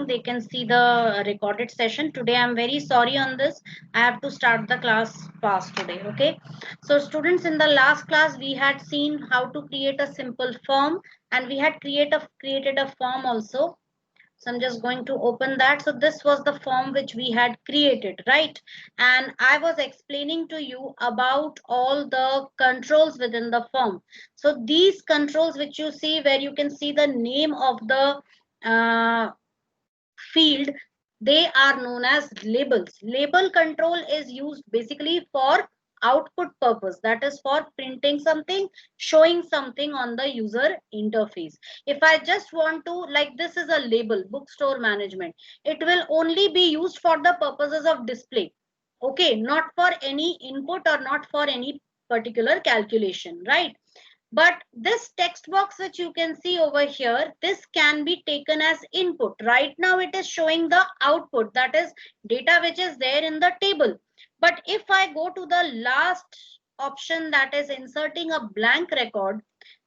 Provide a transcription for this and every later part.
they can see the recorded session. Today I'm very sorry on this. I have to start the class fast today. Okay. So students, in the last class we had seen how to create a simple form, and we had created a form also. So I'm just going to open that. So this was the form which we had created, right? And I was explaining to you about all the controls within the form. So these controls which you see, where you can see the name of the field, they are known as labels. Label control is used basically for output purpose, that is for printing something, showing something on the user interface. If I just want to, like, this is a label, bookstore management, it will only be used for the purposes of display, okay, not for any input or not for any particular calculation, right? But this text box which you can see over here, this can be taken as input. Right now it is showing the output, that is data which is there in the table. But if I go to the last option, that is inserting a blank record,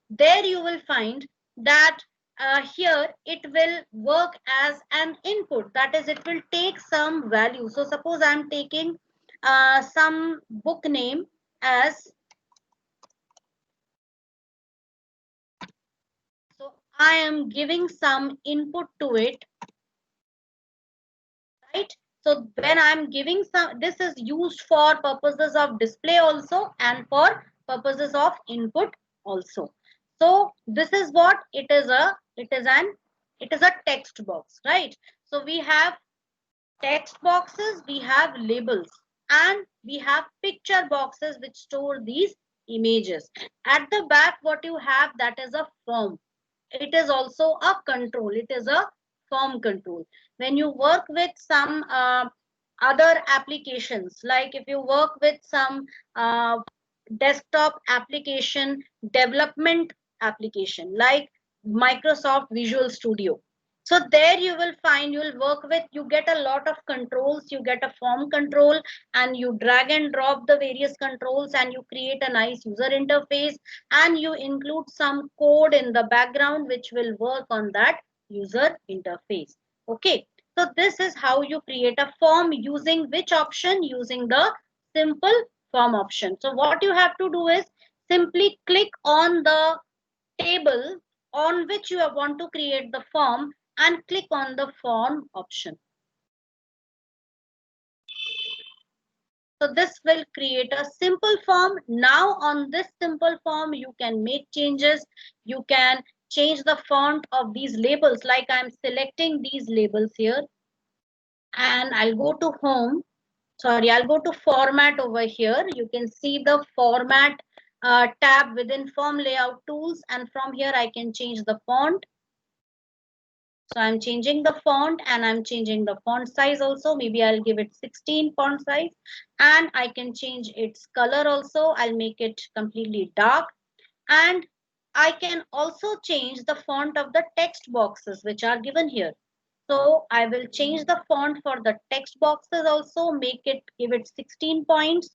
there you will find that here it will work as an input, that is it will take some value. So suppose I am taking some book name as, so I am giving some input to it, right? So when I'm giving some, this is used for purposes of display also and for purposes of input also. So this is what it is, it is a text box, right? So we have text boxes, we have labels, and we have picture boxes which store these images. At the back, what you have, that is a form. It is also a control, it is a form control. When you work with some other applications, like if you work with some desktop application, development application like Microsoft Visual Studio, so there you will find, you will work with, you get a lot of controls, you get a form control, and you drag and drop the various controls and you create a nice user interface, and you include some code in the background which will work on that user interface. Okay, so this is how you create a form, using which option? Using the simple form option. So what you have to do is simply click on the table on which you want to create the form and click on the form option. So this will create a simple form. Now on this simple form, you can make changes. You can change the font of these labels, like I'm selecting these labels here, and I'll go to home. Sorry, I'll go to format over here. You can see the format tab within form layout tools, and from here I can change the font. So I'm changing the font and I'm changing the font size also. Maybe I'll give it 16 font size, and I can change its color also. I'll make it completely dark, and I can also change the font of the text boxes which are given here. So I will change the font for the text boxes also, make it, give it 16 points.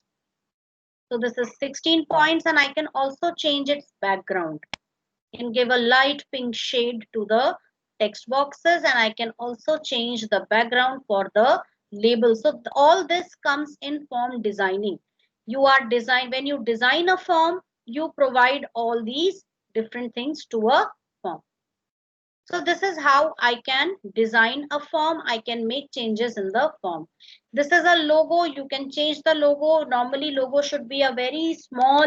So this is 16 points, and I can also change its background and give a light pink shade to the text boxes, and I can also change the background for the label. So all this comes in form designing. You are design, when you design a form, you provide all these different things to a form. So this is how I can design a form. I can make changes in the form. This is a logo. You can change the logo. Normally logo should be a very small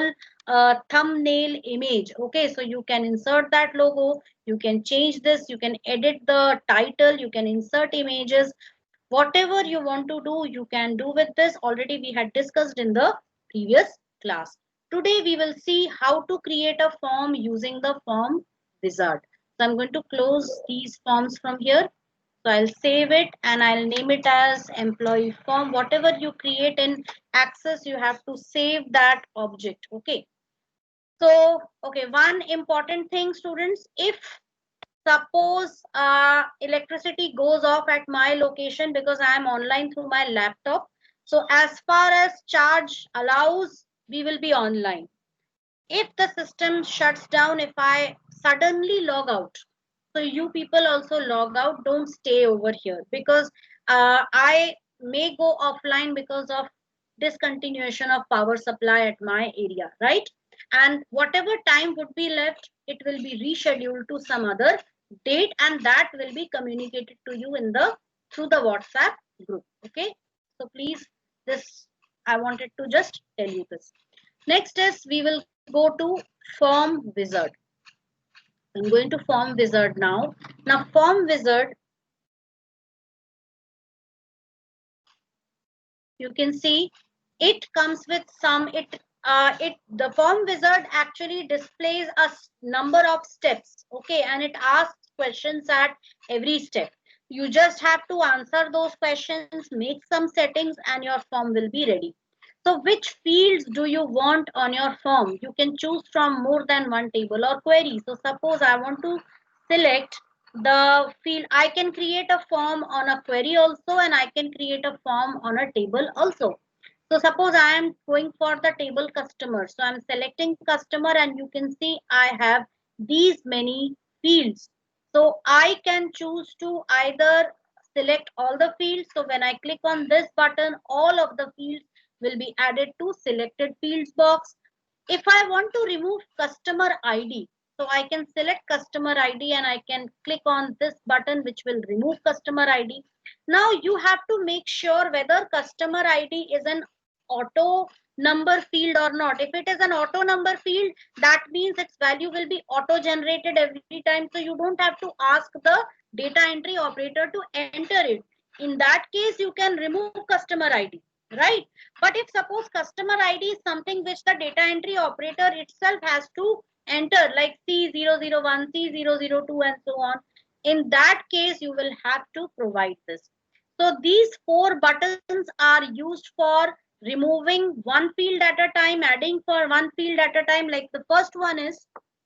thumbnail image. Okay, so you can insert that logo. You can change this. You can edit the title. You can insert images. Whatever you want to do, you can do with this. Already we had discussed in the previous class. Today we will see how to create a form using the form wizard. So I'm going to close these forms from here. So I'll save it and I'll name it as employee form. Whatever you create in Access, you have to save that object. Okay. So, okay, one important thing, students, if suppose electricity goes off at my location because I am online through my laptop, so as far as charge allows, we will be online. If the system shuts down, if I suddenly log out, So you people also log out. Don't stay over here because I may go offline because of discontinuation of power supply at my area, right? And whatever time would be left, it will be rescheduled to some other date, and that will be communicated to you in the through the WhatsApp group. Okay. So please, this I wanted to just tell you this. Next is we will go to Form Wizard. I'm going to Form Wizard now. Now Form Wizard, you can see it comes with some it the Form Wizard actually displays a number of steps, okay, and it asks questions at every step. You just have to answer those questions, make some settings, and your form will be ready. So which fields do you want on your form? You can choose from more than one table or query. So suppose I want to select the field. I can create a form on a query also, and I can create a form on a table also. So suppose I am going for the table customer. So I'm selecting customer, and you can see I have these many fields. So I can choose to either select all the fields. So when I click on this button, all of the fields will be added to selected fields box. If I want to remove customer ID, so I can select customer ID and I can click on this button which will remove customer ID. Now you have to make sure whether customer ID is an auto number field or not. If it is an auto number field, that means its value will be auto generated every time. So you don't have to ask the data entry operator to enter it. In that case, you can remove customer ID, right? But if suppose customer ID is something which the data entry operator itself has to enter, like C001, C002, and so on, in that case, you will have to provide this. So these four buttons are used for removing one field at a time, adding for one field at a time. Like the first one is,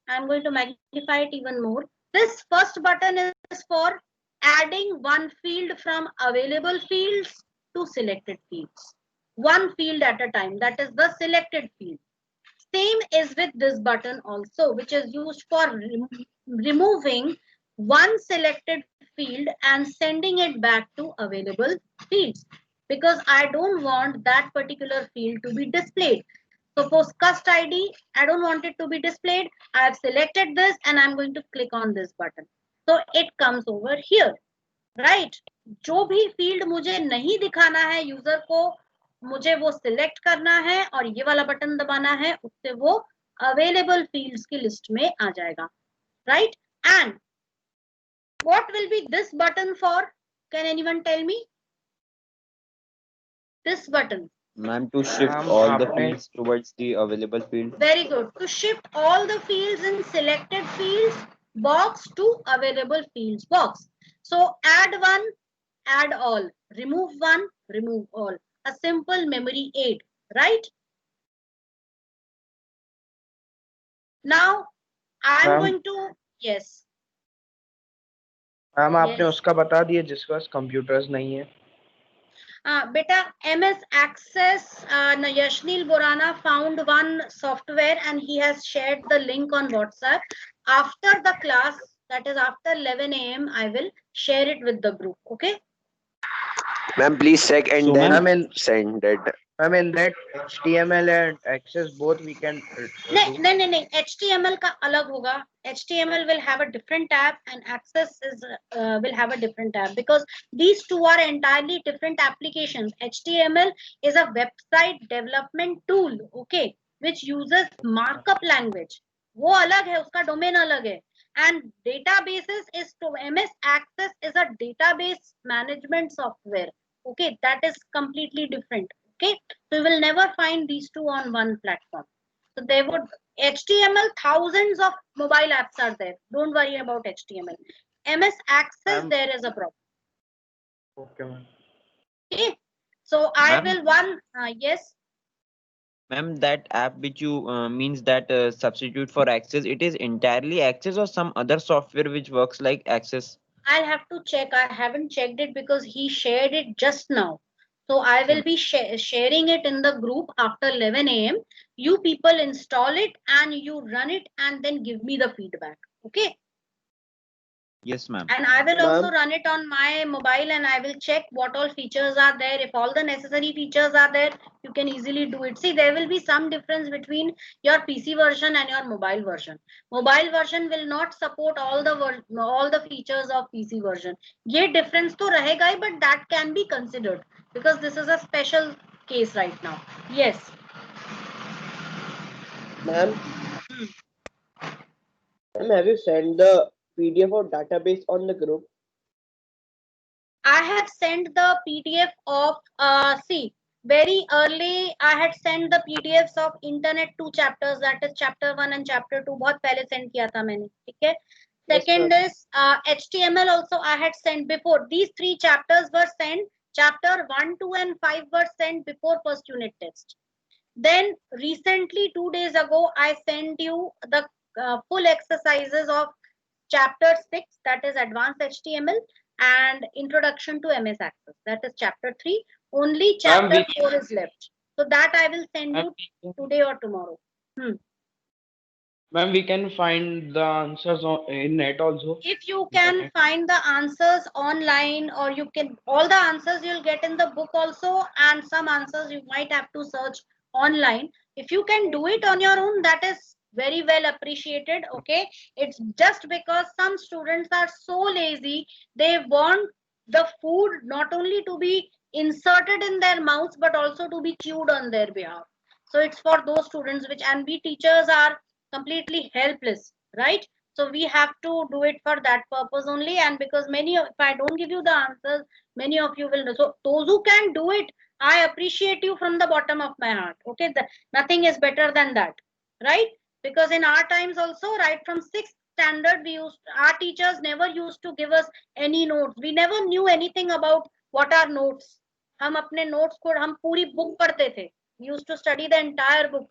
I'm going to magnify it even more. This first button is for adding one field from available fields to selected fields. One field at a time, that is the selected field. Same is with this button also, which is used for removing one selected field and sending it back to available fields, because I don't want that particular field to be displayed. Suppose cust ID, I don't want it to be displayed. I have selected this and I'm going to click on this button. So it comes over here, right? जो भी field मुझे नहीं दिखाना है user को, मुझे वो select करना है और ये वाला बटन दबाना है, उससे वो अवेलेबल फील्ड्स की लिस्ट में आ जाएगा, right? And what will be this button for? Can anyone tell me? This button. Ma'am, to shift all the fields towards the available field. Very good. To shift all the fields in selected fields box to available fields box. So add one, add all. Remove one, remove all. A simple memory aid, right? Now I'm going to, yes. Ma'am आपने उसका बता दिया जिसके पास computers नहीं है. Beta, MS Access, Yashnil Borana found one software and he has shared the link on WhatsApp. After the class, that is after 11 a.m., I will share it with the group. Okay? Ma'am, please check and So, then send it. I mean that HTML and Access both we can. नहीं. HTML का अलग होगा. HTML will have a different tab and Access is will have a different tab, because these two are entirely different applications. HTML is a website development tool, okay, which uses markup language. वो अलग है, उसका domain अलग है. And databases is to MS Access is a database management software. Okay, that is completely different. Okay, so you will never find these two on one platform. So they would HTML, thousands of mobile apps are there. Don't worry about HTML. MS Access, there is a problem. Okay, ma'am. Okay, so I will one yes. Ma'am, that app which you means that substitute for Access, it is entirely Access or some other software which works like Access? I'll have to check. I haven't checked it because he shared it just now. So I will be sharing it in the group after 11 a.m. You people install it and you run it and then give me the feedback. Okay. Yes, ma'am. And I will also Ma'am. run it on my mobile and I will check what all features are there. If all the necessary features are there, you can easily do it. See, there will be some difference between your PC version and your mobile version. Mobile version will not support all the features of PC version. ये difference तो रहेगा ही, but that can be considered because this is a special case right now. Yes. Ma'am. Ma'am, have you sent the PDF or database on the group? I have sent the PDF of see, very early I had sent the PDFs of internet 2 chapters, that is chapter 1 and chapter 2. बहुत पहले send किया था मैंने, ठीक है. Yes, Second ma'am. is HTML also I had sent before. These 3 chapters were sent. Chapter 1, 2 and 5 were sent before first unit test. Then recently 2 days ago I sent you the full exercises of chapter 6, that is advanced HTML, and introduction to MS Access, that is chapter 3. Only chapter 4 is left. So that I will send you today or tomorrow. Ma'am, we can find the answers in net also. If you can find the answers online, or you can, all the answers you'll get in the book also, and some answers you might have to search online. If you can do it on your own, that is very well appreciated. Okay, it's just because some students are so lazy, they want the food not only to be inserted in their mouths but also to be chewed on their behalf. So it's for those students which, and we teachers are completely helpless, right? So we have to do it for that purpose only. And because if I don't give you the answers, many of you will know. So those who can do it, I appreciate you from the bottom of my heart. Okay, nothing is better than that, right? Because in our times also, right from 6th standard, our teachers never used to give us any notes. We never knew anything about what are notes. हम अपने notes को हम पूरी book पढ़ते थे. We used to study the entire book.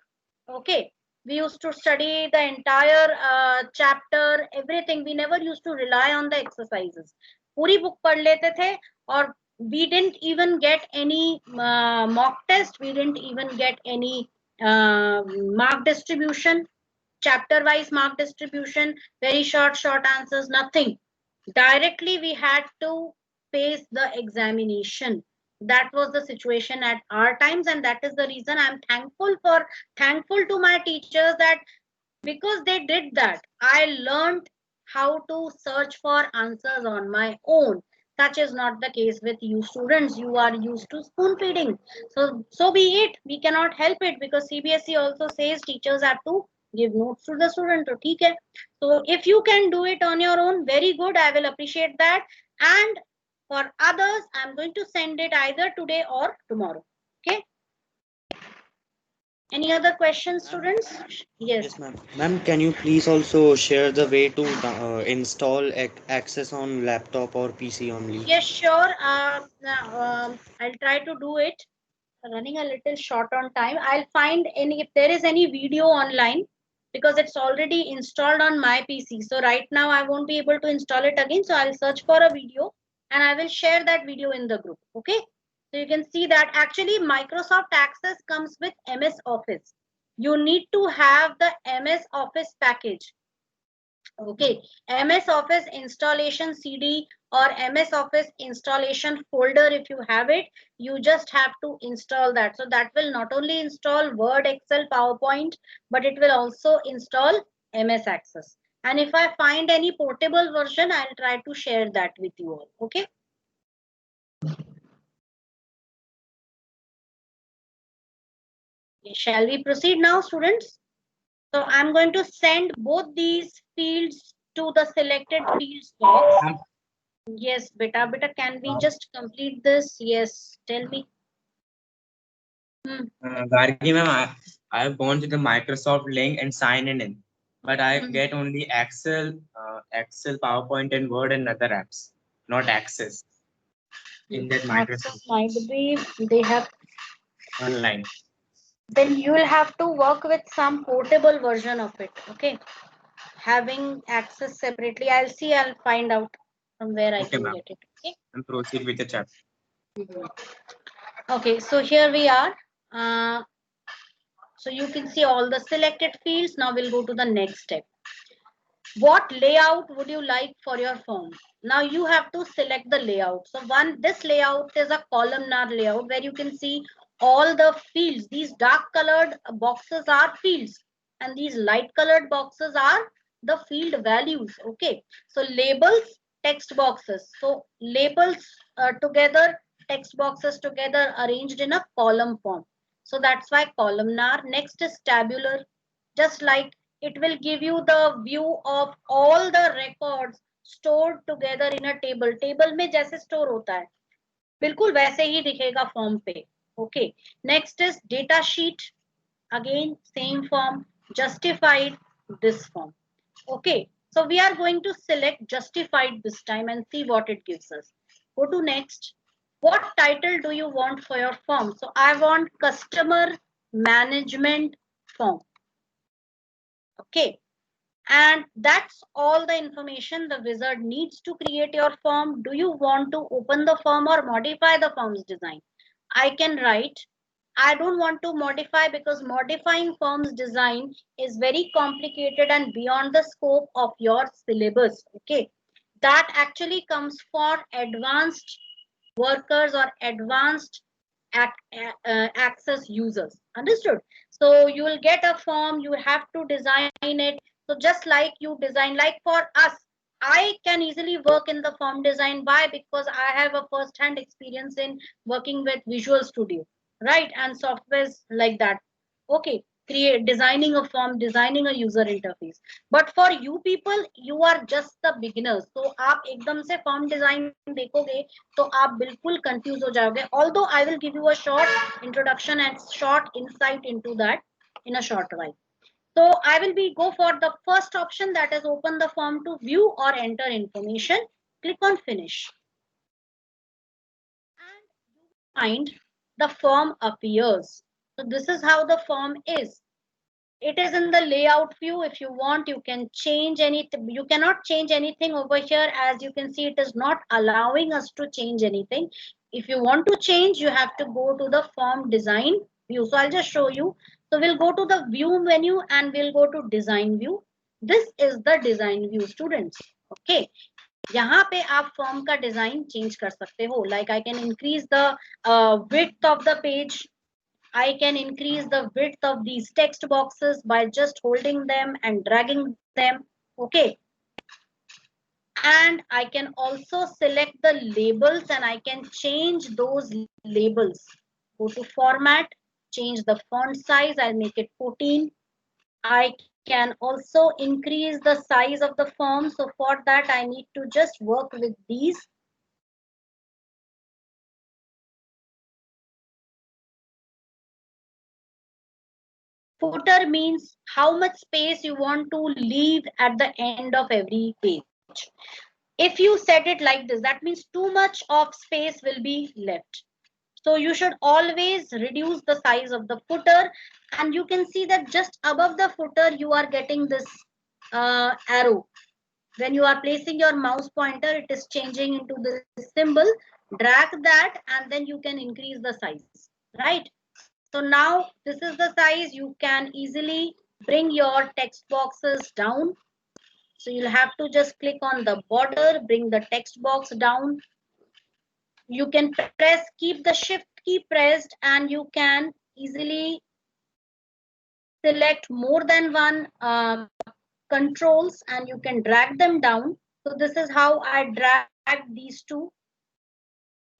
Okay. We used to study the entire chapter, everything. We never used to rely on the exercises. पूरी book पढ़ लेते थे, और we didn't even get any mock test. We didn't even get any mark distribution, chapter wise mark distribution, very short answers, nothing. Directly we had to face the examination. That was the situation at our times, and that is the reason I'm thankful to my teachers, that because they did that, I learned how to search for answers on my own. Such is not the case with you students. You are used to spoon feeding. So be it. We cannot help it, because CBSE also says teachers have to give notes to the student. So, okay. So if you can do it on your own, very good. I will appreciate that. And for others, I'm going to send it either today or tomorrow. Okay. Any other questions, students? Yes, ma'am. Ma'am, can you please also share the way to install Access on laptop or PC only? Yes, sure. I'll try to do it. Running a little short on time. I'll find if there is any video online, because it's already installed on my PC. So right now I won't be able to install it again. So I'll search for a video and I will share that video in the group. Okay. So you can see that actually Microsoft Access comes with MS Office. You need to have the MS Office package. Okay, MS Office installation CD or MS Office installation folder, if you have it, you just have to install that. So that will not only install Word, Excel, PowerPoint, but it will also install MS Access. And if I find any portable version, I'll try to share that with you all. Okay. Shall we proceed now, students? So I'm going to send both these fields to the selected fields box. Yes, beta, can we just complete this? Yes, tell me. Gargi ma'am, I have gone to the Microsoft link and signed in, but I get only Excel, PowerPoint, and Word and other apps, not Access. In that Microsoft might be they have online. Then you will have to work with some portable version of it. Okay, having Access separately. I'll see. I'll find out from where I can get it. Okay, and proceed with the chapter. Okay, so here we are. So you can see all the selected fields. Now we'll go to the next step. What layout would you like for your form? Now you have to select the layout. So this layout is a columnar layout where you can see all the fields. These dark colored boxes are fields and these light colored boxes are the field values. Okay, so labels, text boxes. So labels together, text boxes together, arranged in a column form. So that's why columnar. Next is tabular. Just like it will give you the view of all the records stored together in a table. Table में जैसे store होता है बिल्कुल वैसे ही दिखेगा form पे. Okay. Next is data sheet. Again same form. Justified, this form. Okay. So we are going to select justified this time and see what it gives us. Go to next. What title do you want for your form? So I want customer management form. Okay, and that's all the information the wizard needs to create your form. Do you want to open the form or modify the form's design? I can write, I don't want to modify because modifying form's design is very complicated and beyond the scope of your syllabus. Okay, that actually comes for advanced workers or advanced access users. Understood? So you will get a form, you have to design it. So just like you design, like for us, I can easily work in the form design. Why? Because I have a first-hand experience in working with Visual Studio, right? And softwares like that. Okay, designing a form, designing a user interface. But for you people, you are just the beginners. So आप एकदम से form design देखोगे तो आप बिल्कुल confuse हो जाओगे. Although I will give you a short introduction and short insight into that in a short while. So I will go for the first option, that is open the form to view or enter information. Click on finish. And you will find the form appears. So this is how the form is. It is in the layout view. If you want, you can change anything. You cannot change anything over here. As you can see, it is not allowing us to change anything. If you want to change, you have to go to the form design view. So I'll just show you. So we'll go to the view menu and we'll go to design view. This is the design view, students. Okay. यहाँ पे आप form का design change कर सकते हो. Like I can increase the width of the page. I can increase the width of these text boxes by just holding them and dragging them. Okay. And I can also select the labels and I can change those labels. Go to format, change the font size. I'll make it 14. I can also increase the size of the form. So for that, I need to just work with these. Footer means how much space you want to leave at the end of every page. If you set it like this, that means too much of space will be left. So you should always reduce the size of the footer, and you can see that just above the footer you are getting this arrow. When you are placing your mouse pointer, it is changing into this symbol. Drag that and then you can increase the size, right? So now this is the size. You can easily bring your text boxes down. So you'll have to just click on the border, bring the text box down. You can press, keep the shift key pressed, and you can easily select more than one controls and you can drag them down. So this is how I drag these two.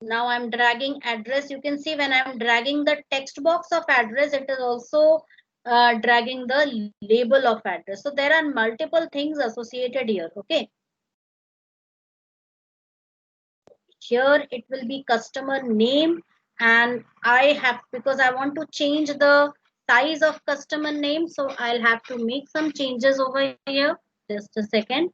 Now I'm dragging address. You can see when I'm dragging the text box of address, it is also dragging the label of address. So there are multiple things associated here. Okay. Here it will be customer name, and I have, because I want to change the size of customer name, so I'll have to make some changes over here. Just a second.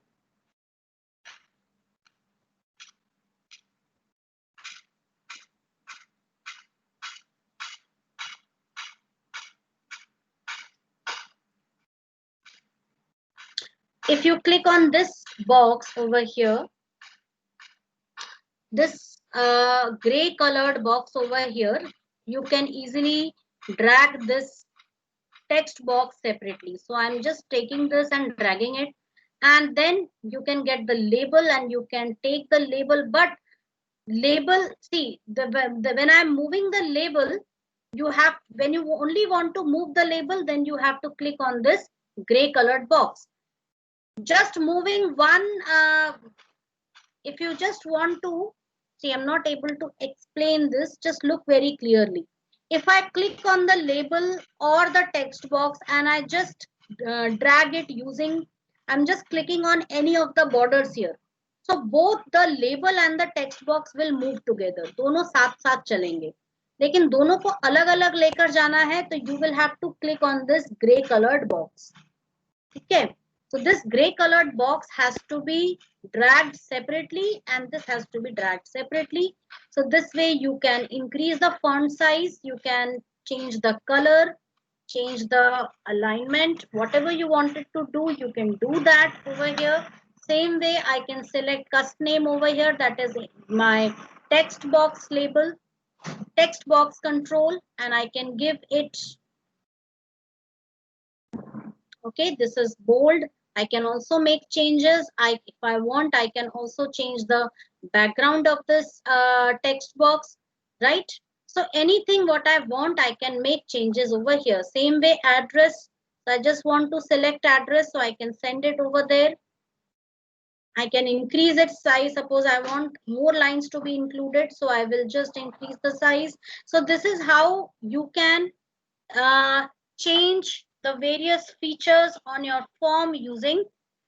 If you click on this box over here, this gray colored box over here, you can easily drag this text box separately. So I'm just taking this and dragging it. and then you can get the label and you can take the label. But label, see, when I'm moving the label, you have, when you only want to move the label, then you have to click on this gray colored box. Just moving one, if you just want to see, I'm not able to explain this, just look very clearly. If I click on the label or the text box and I just drag it using, I'm just clicking on any of the borders here, so both the label and the text box will move together, दोनों साथ साथ चलेंगे. लेकिन दोनों को अलग अलग लेकर जाना है, तो you will have to click on this gray colored box. Okay, so this gray colored box has to be dragged separately and this has to be dragged separately. So this way you can increase the font size, you can change the color, change the alignment, whatever you wanted to do, you can do that over here. Same way I can select custom name over here, that is my text box label, text box control, and I can give it, okay, this is bold. I can also make changes. If I want, I can also change the background of this text box, right? So anything what I want, I can make changes over here. Same way address. So I just want to select address, so I can send it over there. I can increase its size. Suppose I want more lines to be included, so I will just increase the size. So this is how you can change the various features on your form using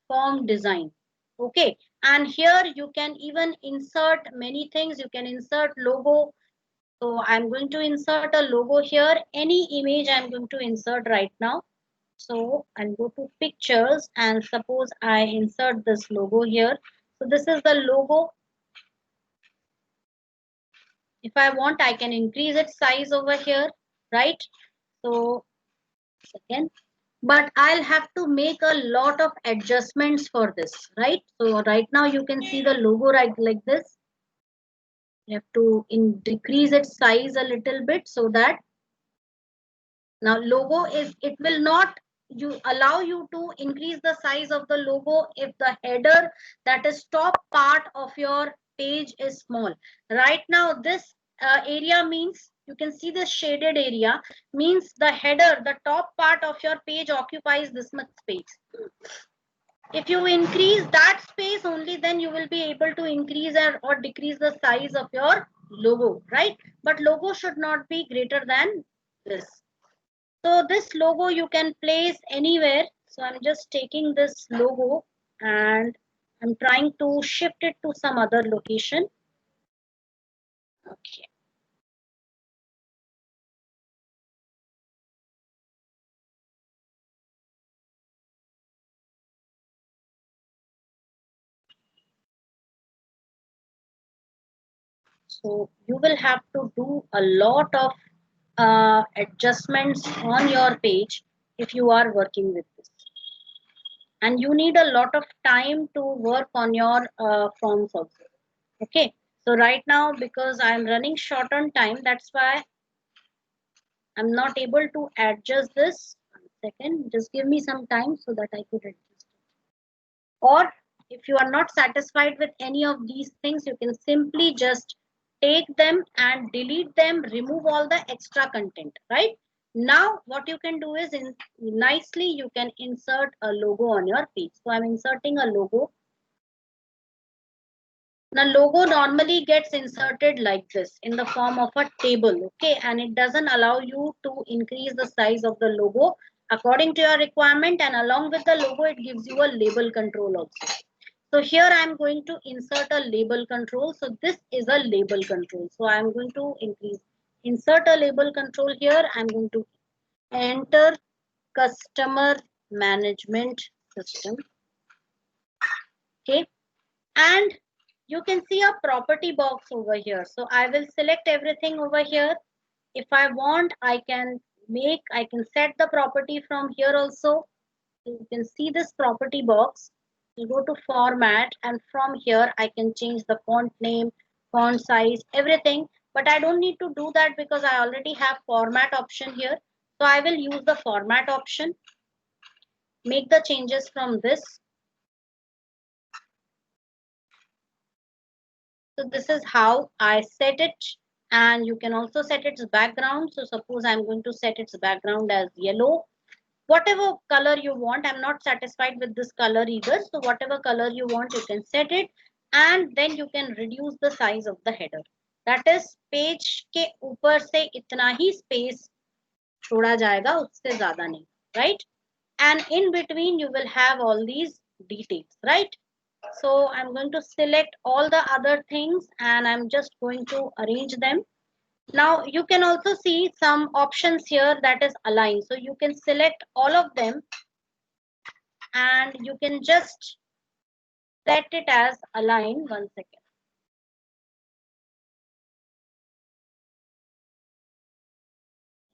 form design. Okay, and here you can even insert many things. You can insert logo. So I'm going to insert a logo here. Any image I'm going to insert right now. So I'll go to pictures and suppose I insert this logo here. So this is the logo. If I want, I can increase its size over here, right? So second, but I'll have to make a lot of adjustments for this, right? So right now you can see the logo right like this. You have to decrease its size a little bit, so that now logo is, it will not allow you to increase the size of the logo if the header, that is top part of your page, is small. Right now this area means, you can see the shaded area means the header, the top part of your page occupies this much space. If you increase that space only, then you will be able to increase or decrease the size of your logo, right? But logo should not be greater than this. So this logo you can place anywhere. So I'm just taking this logo and I'm trying to shift it to some other location. Okay. So you will have to do a lot of adjustments on your page if you are working with this. And you need a lot of time to work on your forms also. Okay. So right now, because I'm running short on time, that's why I'm not able to adjust this. 1 second, just give me some time so that I could adjust it. Or if you are not satisfied with any of these things, you can simply just take them and delete them, remove all the extra content, right? Now what you can do is, nicely you can insert a logo on your page. So I'm inserting a logo. Now logo normally gets inserted like this in the form of a table, okay, and it doesn't allow you to increase the size of the logo according to your requirement, and along with the logo it gives you a label control also. So here I'm going to insert a label control. So this is a label control. So I'm going to insert a label control here. I'm going to enter customer management system, okay, and you can see a property box over here. So I will select everything over here. If I want, I can set the property from here also. So you can see this property box. You go to format, and from here I can change the font name, font size, everything. But I don't need to do that because I already have format option here. So I will use the format option. Make the changes from this. So this is how I set it, and you can also set its background. So suppose I'm going to set its background as yellow. Whatever color you want, I'm not satisfied with this color either. So whatever color you want, you can set it, and then you can reduce the size of the header. That is page के ऊपर से इतना ही space छोड़ा जाएगा, उससे ज़्यादा नहीं, right? And in between you will have all these details, right? So I'm going to select all the other things and I'm just going to arrange them. Now you can also see some options here, that is align. So you can select all of them and you can just set it as align. 1 second.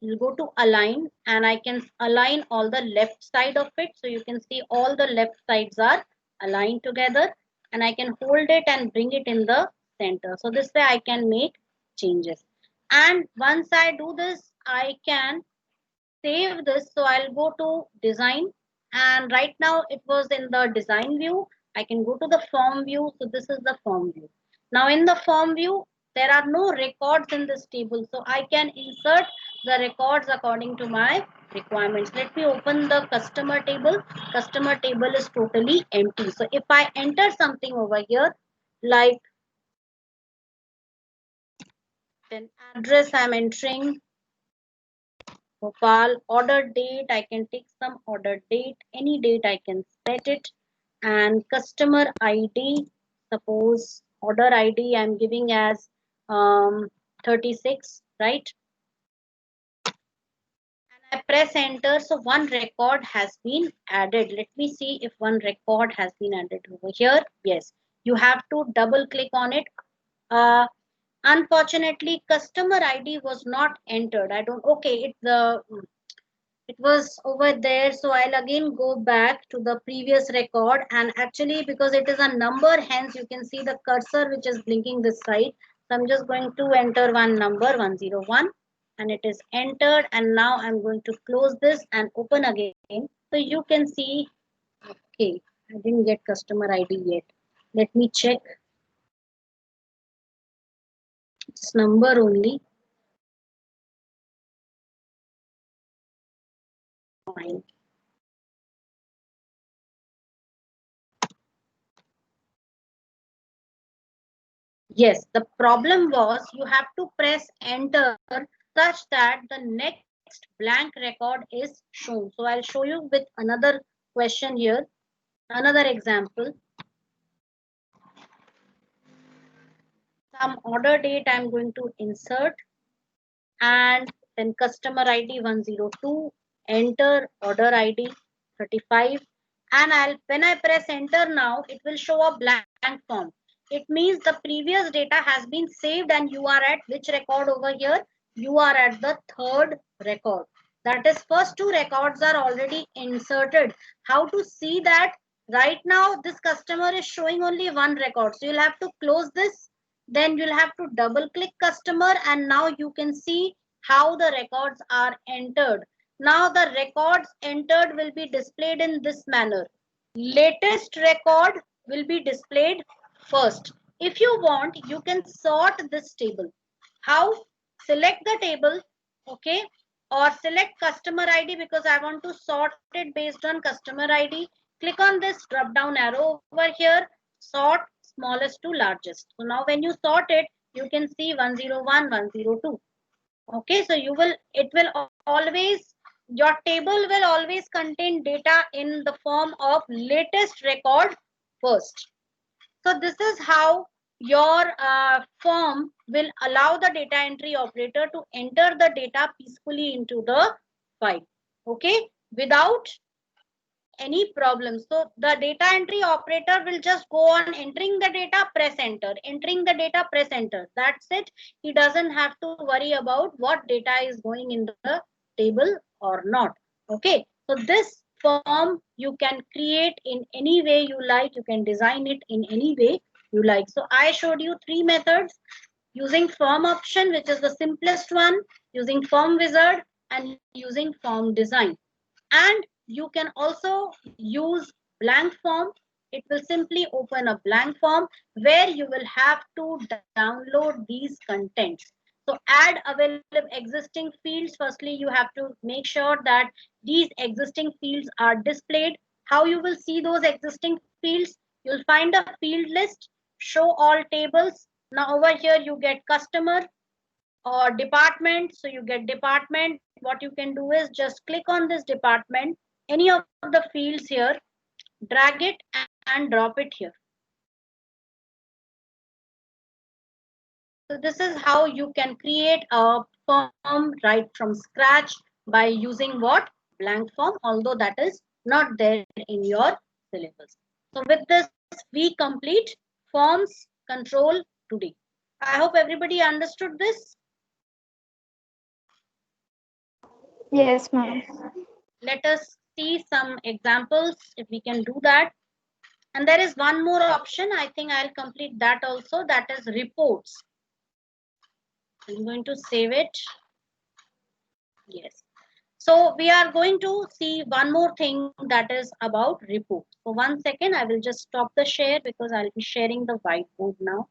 You'll go to align and I can align all the left side of it. So you can see all the left sides are aligned together, and I can hold it and bring it in the center. So this way I can make changes. And once I do this, I can save this. So I'll go to design, and right now it was in the design view. I can go to the form view. So this is the form view. Now in the form view, there are no records in this table. So I can insert the records according to my requirements. Let me open the customer table. Customer table is totally empty. So if I enter something over here, like then address I'm entering, Bhopal, order date, I can take some order date, any date I can set it, and customer ID, suppose order ID I'm giving as 36, right? And I press enter, so one record has been added. Let me see if one record has been added over here. Yes, you have to double click on it. Unfortunately, customer ID was not entered. I don't, okay, it was over there, so I'll again go back to the previous record, and actually because it is a number, hence you can see the cursor which is blinking this side. So I'm just going to enter one number 101, and it is entered, and now I'm going to close this and open again. So you can see, okay, I didn't get customer ID yet. Let me check. It's number only. Fine. Yes, the problem was you have to press enter such that the next blank record is shown. So I'll show you with another question here, another example. Some order date I'm going to insert, and then customer ID 102, enter order ID 35, and when I press enter now, it will show a blank form. It means the previous data has been saved, and you are at which record over here? You are at the third record. That is, first two records are already inserted. How to see that? Right now, this customer is showing only one record. So you'll have to close this. Then you'll have to double click customer, and now you can see how the records are entered. Now the records entered will be displayed in this manner. Latest record will be displayed first. If you want, you can sort this table. How? Select the table, okay, or select customer ID, because I want to sort it based on customer ID. Click on this drop down arrow over here, sort smallest to largest. So now when you sort it, you can see 101, 102. Okay, so it will always, your table will always contain data in the form of latest record first. So this is how your form will allow the data entry operator to enter the data peacefully into the file, okay, without any problem. So the data entry operator will just go on entering the data, press enter, entering the data, press enter. That's it. He doesn't have to worry about what data is going in the table or not. Okay. So this form you can create in any way you like. You can design it in any way you like. So I showed you three methods: using form option, which is the simplest one, using form wizard, and using form design. And you can also use blank form, It will simply open a blank form where you will have to download these contents. So add available existing fields. Firstly, you have to make sure that these existing fields are displayed. How you will see those existing fields? You'll find a field list, show all tables. Now over here you get customer or department. So you get department. What you can do is just click on this department, any of the fields here, drag it and drop it here. So this is how you can create a form right from scratch by using what? Blank form, although that is not there in your syllabus. So with this, we complete forms control today. I hope everybody understood this. Yes, ma'am. Let us see some examples if we can do that. And there is one more option. I think I'll complete that also. That is reports. I'm going to save it. Yes. So we are going to see one more thing that is about reports. So 1 second, I will just stop the share because I'll be sharing the whiteboard now.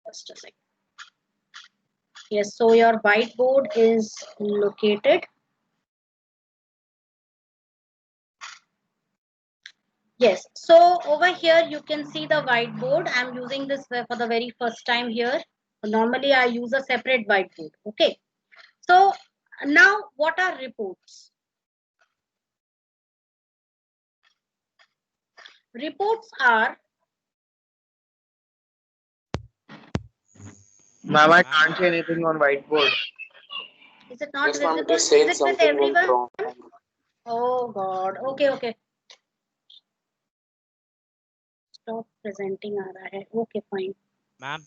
Just a second. Yes, so your whiteboard is located. Yes, so over here you can see the whiteboard. I'm using this for the very first time here. Normally I use a separate whiteboard. Okay. So now what are reports? Reports are. Ma'am, I can't see anything on whiteboard. Is it not Yes, ma'am, it visible? is saying Is it with something went everyone? wrong. Oh God. Okay, okay. Stop presenting aa raha hai. Okay, fine. Ma'am,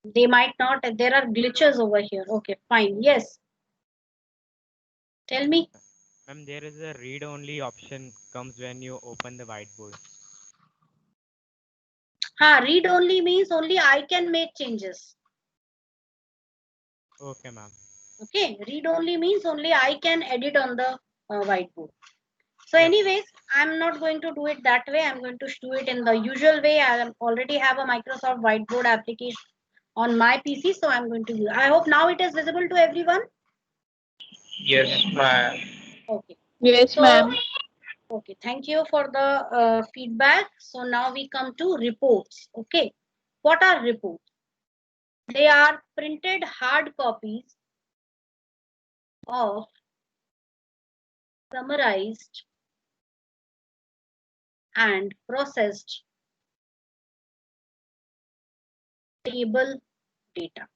They might not. There are glitches over here. Okay, fine. Yes. Tell me. ma'am, there is a read-only option comes when you open the whiteboard. Read only means only I can make changes. Okay, ma'am. Okay, read only means only I can edit on the whiteboard. So anyways, I'm not going to do it that way. I'm going to do it in the usual way. I already have a Microsoft Whiteboard application on my PC. So I'm going to use. I hope now it is visible to everyone. Yes, ma'am. Okay. Yes, So, ma'am. okay, thank you for the feedback. So now we come to reports. Okay, what are reports? They are printed hard copies of summarized and processed table data.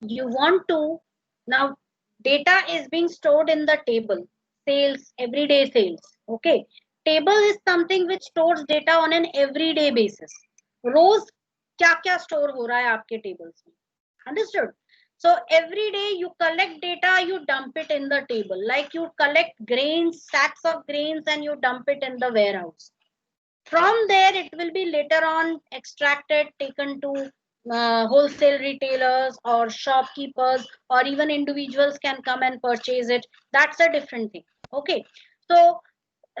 You want to, now data is being stored in the table, sales, everyday sales. Okay, table is something which stores data on an everyday basis. रोज क्या क्या store हो रहा है आपके tables में? Understood? So every day you collect data, you dump it in the table. Like you collect grains, sacks of grains, and you dump it in the warehouse. From there, it will be later on extracted, taken to wholesale retailers or shopkeepers, or even individuals can come and purchase it. That's a different thing. Okay. So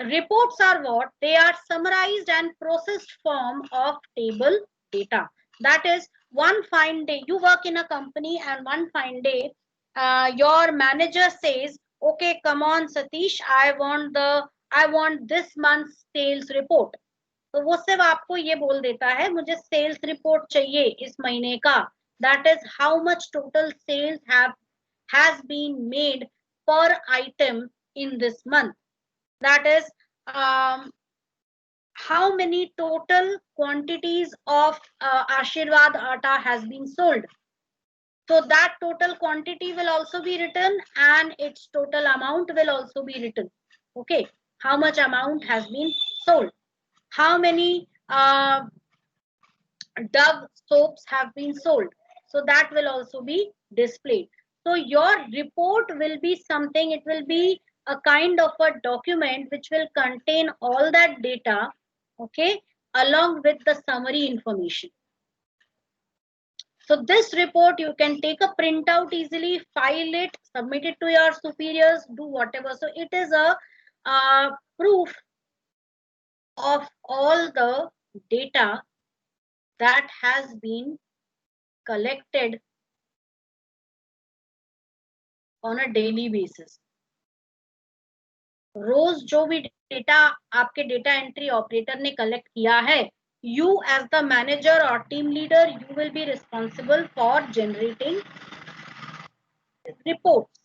reports are what? They are summarized and processed form of table data. That is, one fine day, you work in a company and one fine day, your manager says, okay, come on, Satish, I want this month's sales report. तो वो सिर्फ आपको ये बोल देता है मुझे sales report चाहिए इस महीने का. That is how much total sales has been made per item in this month. That is how many total quantities of Ashirwad atta has been sold. So that total quantity will also be written and its total amount will also be written. Okay, how much amount has been sold. How many Dove soaps have been sold. So that will also be displayed. So your report will be something, it will be a kind of a document which will contain all that data, okay, along with the summary information. So this report, you can take a printout easily, file it, submit it to your superiors, do whatever. So it is a proof of all the data that has been collected on a daily basis. रोज जो भी data आपके data entry operator ने collect किया है, you as the manager or team leader, you will be responsible for generating reports.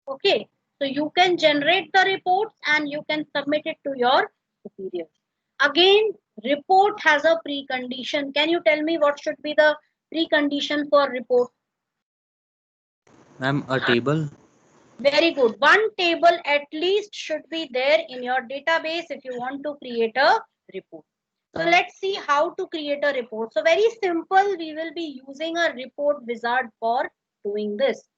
Okay, so you can generate the reports and you can submit it to your superiors. Again, report has a precondition. Can you tell me what should be the precondition for report? Ma'am, a table. Very good. One table at least should be there in your database if you want to create a report. So let's see how to create a report. So very simple, we will be using a report wizard for doing this.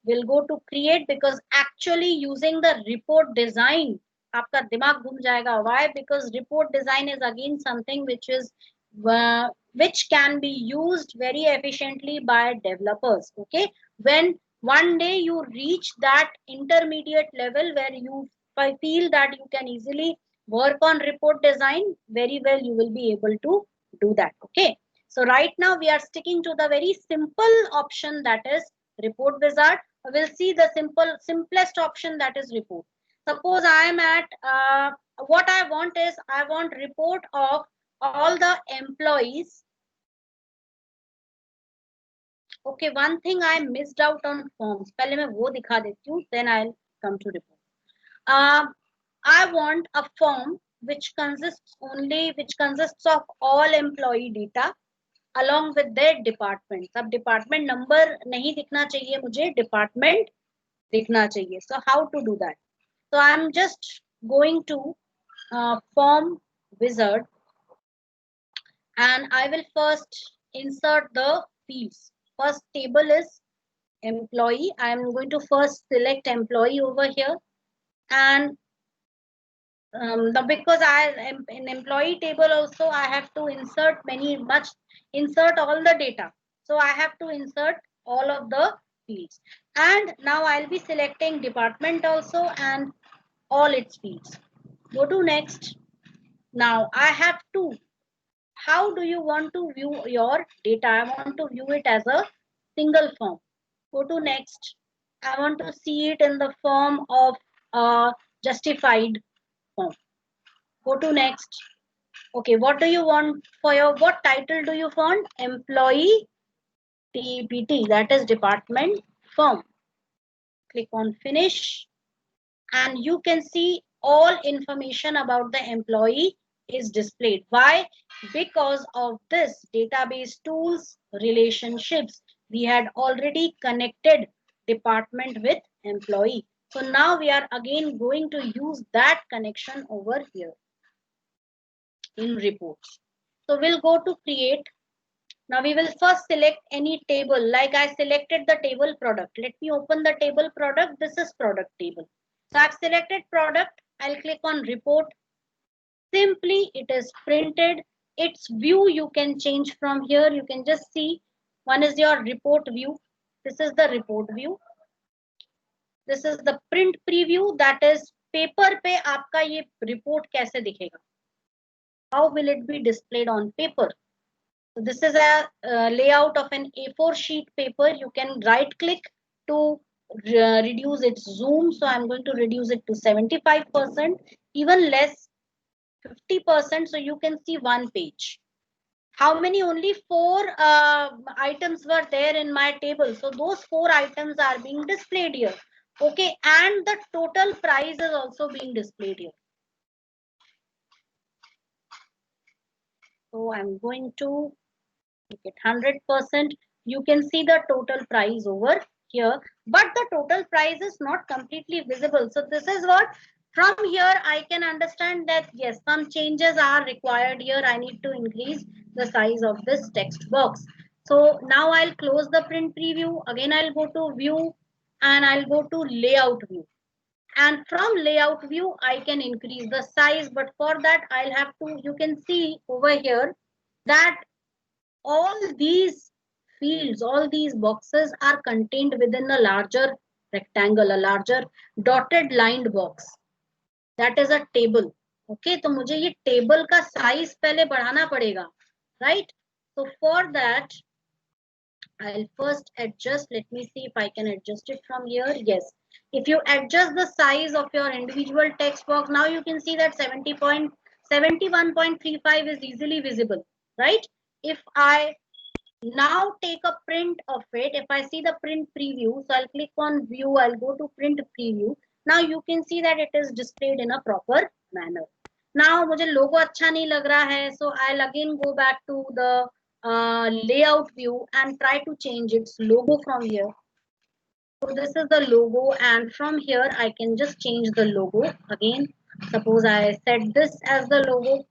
We'll go to create, because actually using the report design, आपका दिमाग घूम जाएगा. Why? Because report design is again something which can be used very efficiently by developers. Okay, when one day you reach that intermediate level where you feel that you can easily work on report design very well, you will be able to do that. Okay, so right now we are sticking to the very simple option, that is report wizard. We'll see the simplest option, that is report. Suppose I am at what I want is, I want report of all the employees. Okay, one thing I missed out on forms. पहले मैं वो दिखा देती हूँ, then I'll come to report. I want a form which consists of all employee data along with their department. अब department number नहीं दिखना चाहिए मुझे, department दिखना चाहिए. So how to do that? So I'm just going to form wizard and I will first insert the fields. First table is employee. I am going to first select employee over here, and because I am in employee table also, I have to insert all the data. So I have to insert all of the fields, and now I'll be selecting department also and all its fields. Go to next. Now I have to, how do you want to view your data? I want to view it as a single form. Go to next. I want to see it in the form of a justified form. Go to next. Okay, what do you want for your, what title do you want? Employee TPT, that is department form. Click on finish and you can see all information about the employee is displayed. Why? Because of this database tools relationships, we had already connected department with employee. So now we are again going to use that connection over here in reports. So we'll go to create. Now we will first select any table, like I selected the table product. Let me open the table product. This is product table. So I've selected product. I'll click on report. Simply it is printed. Its view you can change from here. You can just see, one is your report view. This is the report view. This is the print preview, that is paper पे आपका ये report कैसे दिखेगा. How will it be displayed on paper? So this is a layout of an A4 sheet paper. You can right click to reduce its zoom. So I'm going to reduce it to 75%, even less, 50%. So you can see one page. How many? Only 4 items were there in my table. So those 4 items are being displayed here. Okay, and the total price is also being displayed here. So I'm going to make it 100%. You can see the total price over here, but the total price is not completely visible. So this is what, from here I can understand that yes, some changes are required here. I need to increase the size of this text box. So now I'll close the print preview. Again, I'll go to view and I'll go to layout view. And from layout view, I can increase the size, but for that I'll have to, you can see over here that all these fields, all these boxes are contained within a larger rectangle, a larger dotted lined box. That is a table. Okay, तो मुझे ये table का size पहले बढ़ाना पड़ेगा, right? So for that, I'll first adjust. Let me see if I can adjust it from here. Yes. If you adjust the size of your individual text box, now you can see that 71.35 is easily visible, right? If I now take a print of it, if I see the print preview, so I'll click on view, I'll go to print preview. Now you can see that it is displayed in a proper manner. Now मुझे logo अच्छा नहीं लग रहा है, so I'll again go back to the layout view and try to change its logo from here. So this is the logo, and from here I can just change the logo again. Suppose I set this as the logo.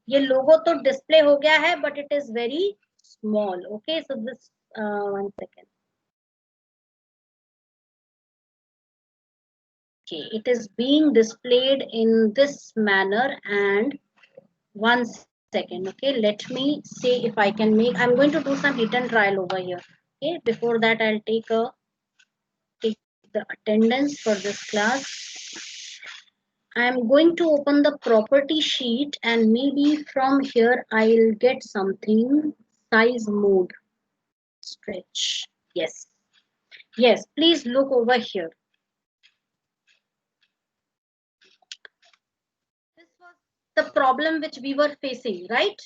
ये logo तो display हो गया है, but it is very small. Okay, so this 1 second. Okay, it is being displayed in this manner, and 1 second. Okay, let me see if I can make. I'm going to do some hit and trial over here. Okay, before that I'll take the attendance for this class. I'm going to open the property sheet, and maybe from here I'll get something. Size mode, stretch. Yes, yes, please look over here. This was the problem which we were facing, right?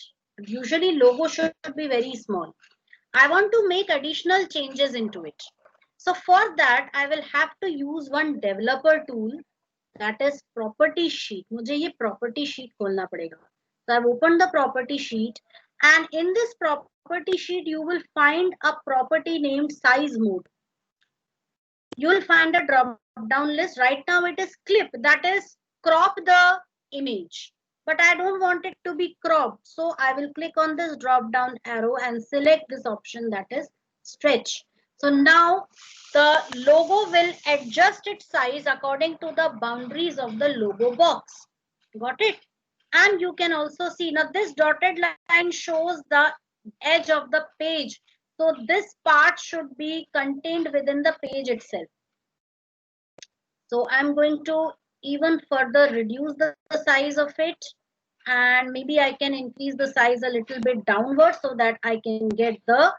Usually logo should be very small. I want to make additional changes into it. So for that, I will have to use one developer tool, that is property sheet. मुझे ये property sheet खोलना पड़ेगा. So I've opened the property sheet, and in this property sheet you will find a property named size mode. You will find a drop down list. Right now it is clip, that is crop the image, but I don't want it to be cropped, so I will click on this drop down arrow and select this option, that is stretch. So now the logo will adjust its size according to the boundaries of the logo box. Got it? And you can also see now this dotted line shows the edge of the page, so this part should be contained within the page itself. So I'm going to even further reduce the size of it, and maybe I can increase the size a little bit downward so that I can get the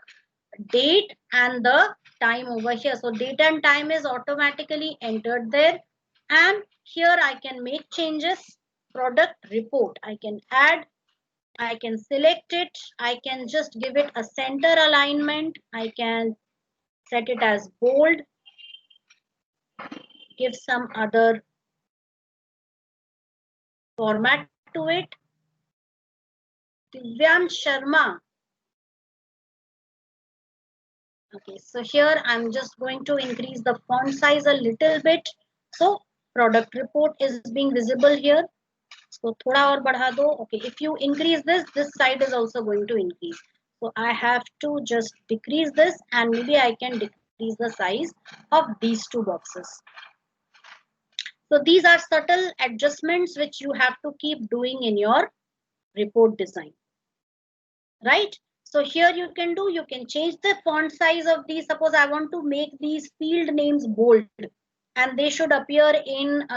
date and the time over here. So date and time is automatically entered there, and here I can make changes. Product report, I can add, I can select it, I can just give it a center alignment, I can set it as bold, give some other format to it. Divyan Sharma. Okay, so here I'm just going to increase the font size a little bit. So product report is being visible here. So thoda aur badha do. Okay, if you increase this, this side is also going to increase. So I have to just decrease this, and maybe I can decrease the size of these two boxes. So these are subtle adjustments which you have to keep doing in your report design, right? So here you can change the font size of these. Suppose I want to make these field names bold, and they should appear in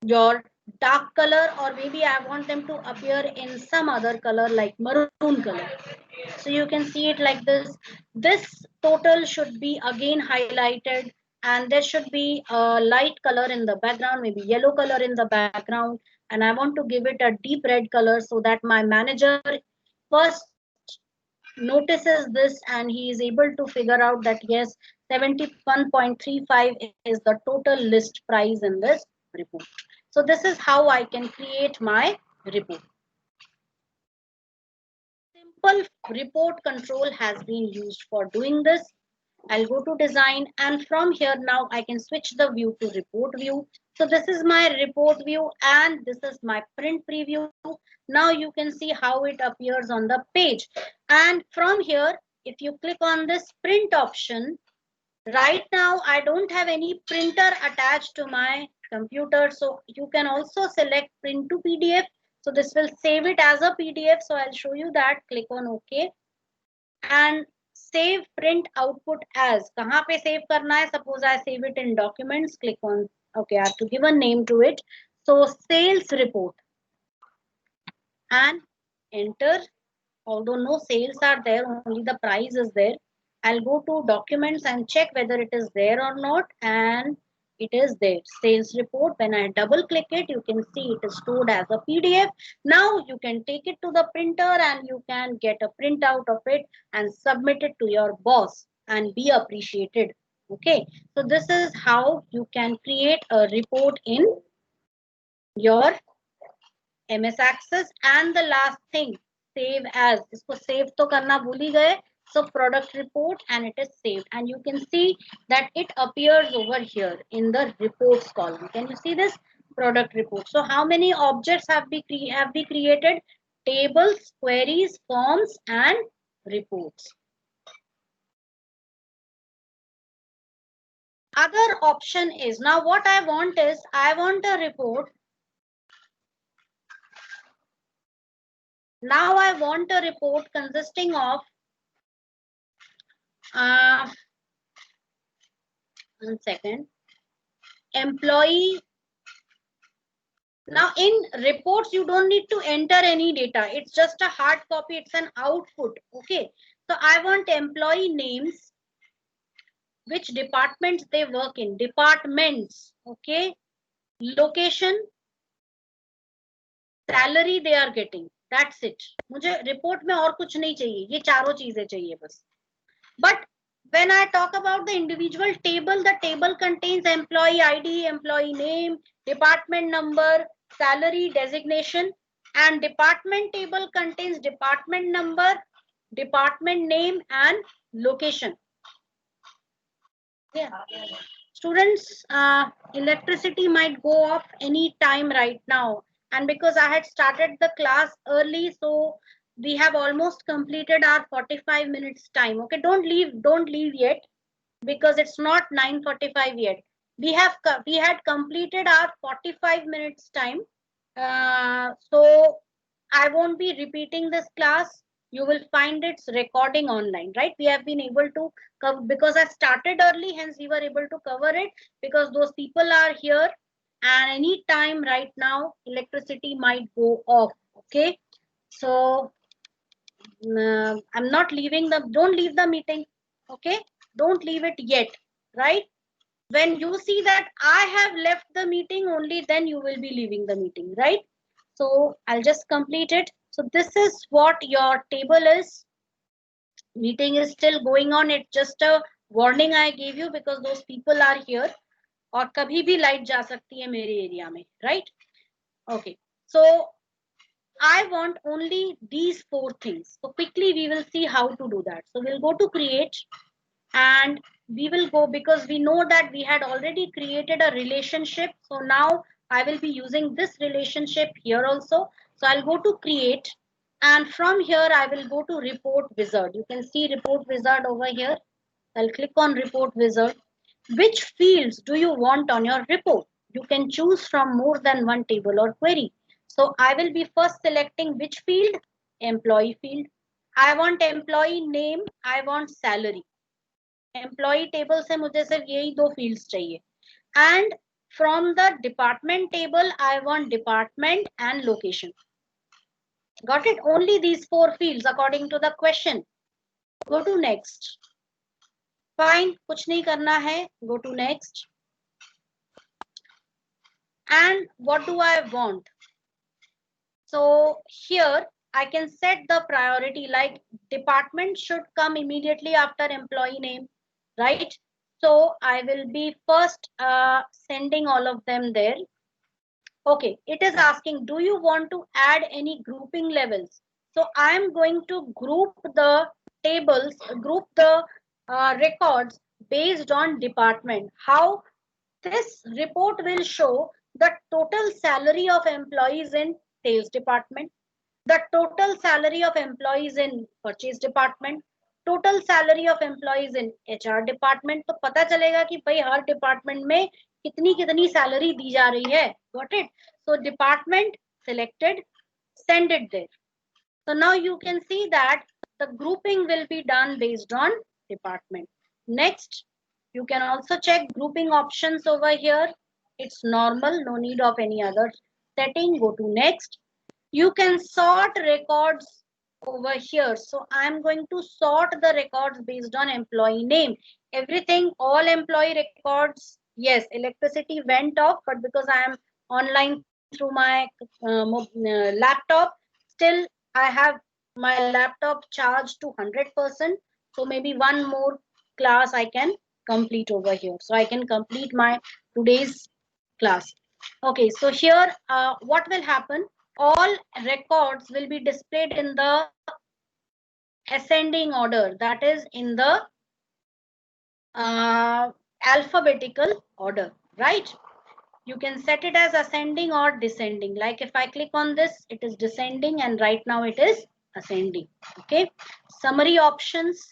your dark color, or maybe I want them to appear in some other color like maroon color. So you can see it like this. This total should be again highlighted, and there should be a light color in the background, maybe yellow color in the background, and I want to give it a deep red color so that my manager first notices this and he is able to figure out that yes, 71.35 is the total list price in this report. So this is how I can create my report. Simple report control has been used for doing this. I'll go to design, and from here now I can switch the view to report view. So this is my report view, and this is my print preview. Now you can see how it appears on the page. And from here, if you click on this print option, right now I don't have any printer attached to my computer. So you can also select print to PDF. So this will save it as a PDF. So I'll show you that. Click on OK and save print output as. कहाँ पे save करना है? Suppose I save it in documents. Click on OK. I have to give a name to it. So sales report and enter. Although no sales are there, only the price is there. I'll go to documents and check whether it is there or not, and it is there. Sales report. When I double click it, you can see it is stored as a PDF. Now you can take it to the printer and you can get a printout of it and submit it to your boss and be appreciated. Okay, so this is how you can create a report in your MS Access. And the last thing, save as. इसको save तो करना भूल ही गए. So product report, and it is saved, and you can see that it appears over here in the reports column. Can you see this product report? So how many objects have we created? Tables, queries, forms, and reports. Other option is, now what I want is, I want a report. Now I want a report consisting of one second, employee. Now in reports, you don't need to enter any data. It's just a hard copy. It's an output. Okay. So I want employee names, which departments they work in, departments. Okay. Location, salary they are getting. That's it. मुझे report में और कुछ नहीं चाहिए. ये चारों चीजें चाहिए बस. But when I talk about the individual table, the table contains employee ID, employee name, department number, salary, designation, and department table contains department number, department name, and location. Yeah. Students, electricity might go off any time right now. And because I had started the class early, so we have almost completed our 45 minutes time. Okay, don't leave yet, because it's not 9:45 yet. We had completed our 45 minutes time. So I won't be repeating this class. You will find its recording online, right? We have been able to cover, because I started early, hence we were able to cover it, because those people are here, and any time right now electricity might go off. Okay, so I'm not leaving don't leave the meeting. Okay, don't leave it yet, right? When you see that I have left the meeting, only then you will be leaving the meeting, right? So I'll just complete it. So this is what your table is. Meeting is still going on. It's just a warning I gave you, because those people are here. और कभी भी light जा सकती है मेरे area में, right? Okay, so I want only these 4 things. So quickly we will see how to do that. So we'll go to create, and we will go, because we know that we had already created a relationship. So now I will be using this relationship here also. So I'll go to create, and from here I will go to report wizard. You can see report wizard over here. I'll click on report wizard. Which fields do you want on your report? You can choose from more than one table or query. So I will be first selecting which field? Employee field. I want employee name. I want salary. Employee table से मुझे सिर्फ यही 2 fields चाहिए. And from the department table, I want department and location. Got it? Only these 4 fields according to the question. Go to next. Fine, कुछ नहीं करना है. Go to next. And what do I want? So here I can set the priority, like department should come immediately after employee name, right? So I will be first sending all of them there. Okay, it is asking, do you want to add any grouping levels? So I am going to group the tables, group the records based on department. How? This report will show the total salary of employees in sales department, the total salary of employees in purchase department, total salary of employees in HR department. तो पता चलेगा कि भाई हर department में कितनी कितनी salary दी जा रही है. Got it? So department selected, send it there. So now you can see that the grouping will be done based on department. Next, you can also check grouping options over here. It's normal, no need of any other setting. Go to next. You can sort records over here. So I'm going to sort the records based on employee name. Everything, all employee records, yes, electricity went off, but because I am online through my laptop, still I have my laptop charged to 100%. So maybe one more class I can complete over here. So I can complete my today's class. Okay, so here what will happen? All records will be displayed in the ascending order, that is in the alphabetical order, right? You can set it as ascending or descending. Like if I click on this, it is descending, and right now it is ascending. Okay, summary options.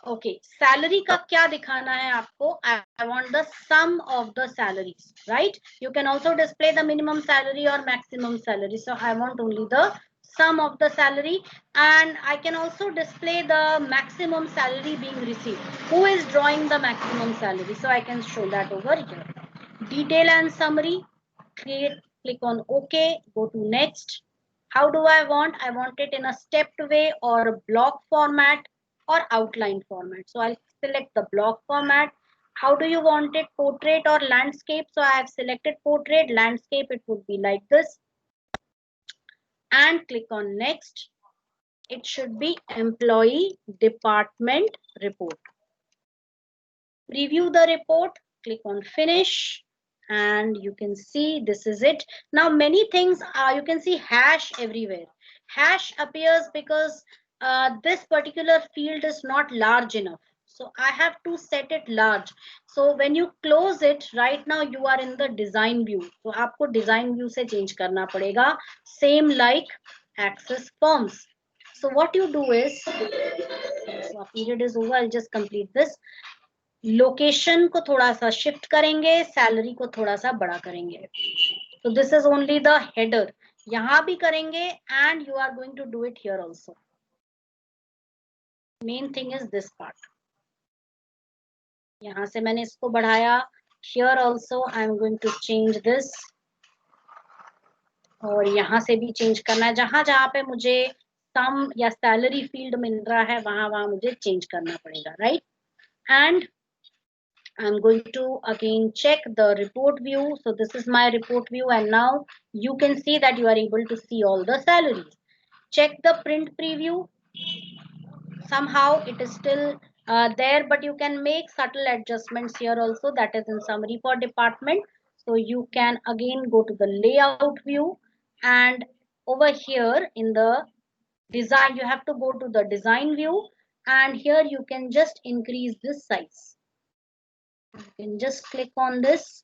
Okay, salary का क्या दिखाना है आपको? I want the sum of the salaries, right? You can also display the minimum salary or maximum salary. So I want only the sum of the salary, and I can also display the maximum salary being received. Who is drawing the maximum salary? So I can show that over here. Detail and summary. Click on OK. Go to next. How do I want? I want it in a stepped way or a block format or outline format. So I'll select the block format. How do you want it? Portrait or landscape? So I have selected portrait. Landscape, it would be like this. And click on next. It should be employee department report. Preview the report. Click on finish. And you can see this is it. Now many things are, you can see hash everywhere. Hash appears because this particular field is not large enough. So I have to set it large. So when you close it, right now you are in the design view. So आपको design view से change करना पड़ेगा. Same like access forms. So what you do is, so our period is over. I'll just complete this. Location को थोड़ा सा shift करेंगे, salary को थोड़ा सा बड़ा करेंगे. So this is only the header. यहाँ भी करेंगे and you are going to do it here also. Main thing is this part. यहाँ से मैंने इसको बढ़ाया. Here also I am going to change this. और यहाँ से भी change करना है. जहाँ जहाँ पे मुझे sum या salary field मिल रहा है, वहाँ वहाँ मुझे change करना पड़ेगा, right? And I'm going to again check the report view. So this is my report view, and now you can see that you are able to see all the salaries. Check the print preview. Somehow it is still there, but you can make subtle adjustments here also. That is in summary for department. So you can again go to the layout view, and over here in the design, you have to go to the design view, and here you can just increase this size. You can just click on this,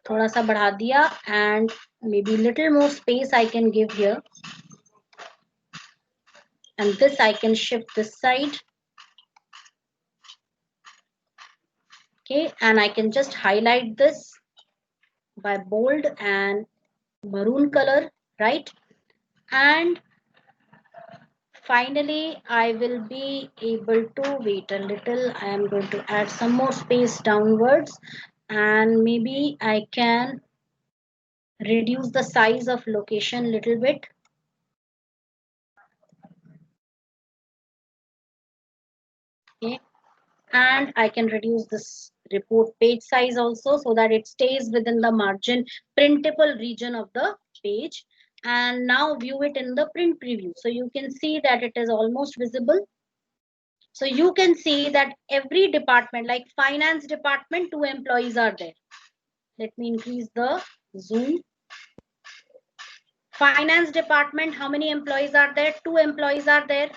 थोड़ा सा बढ़ा दिया, and maybe little more space I can give here, and this I can shift this side. Okay, and I can just highlight this by bold and maroon color, right? And finally I will be able to wait a little. I am going to add some more space downwards, and maybe I can reduce the size of location a little bit. Okay, and I can reduce this report page size also so that it stays within the margin printable region of the page. And now view it in the print preview. So you can see that it is almost visible. So you can see that every department, like finance department, 2 employees are there. Let me increase the zoom. Finance department, how many employees are there? 2 employees are there.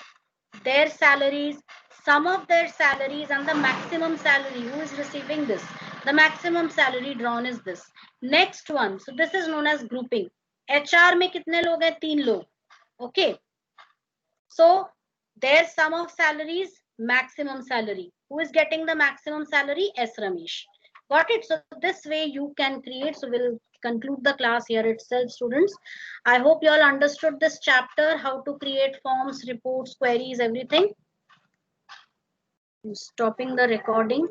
Their salaries, sum of their salaries, and the maximum salary. Who is receiving this? The maximum salary drawn is this. Next one. So this is known as grouping. HR में कितने लोग हैं? 3 लोग. Okay. So their sum of salaries, maximum salary. Who is getting the maximum salary? S. Ramesh. Got it? So this way you can create. So we'll conclude the class here itself, students. I hope you all understood this chapter, how to create forms, reports, queries, everything. I'm stopping the recording.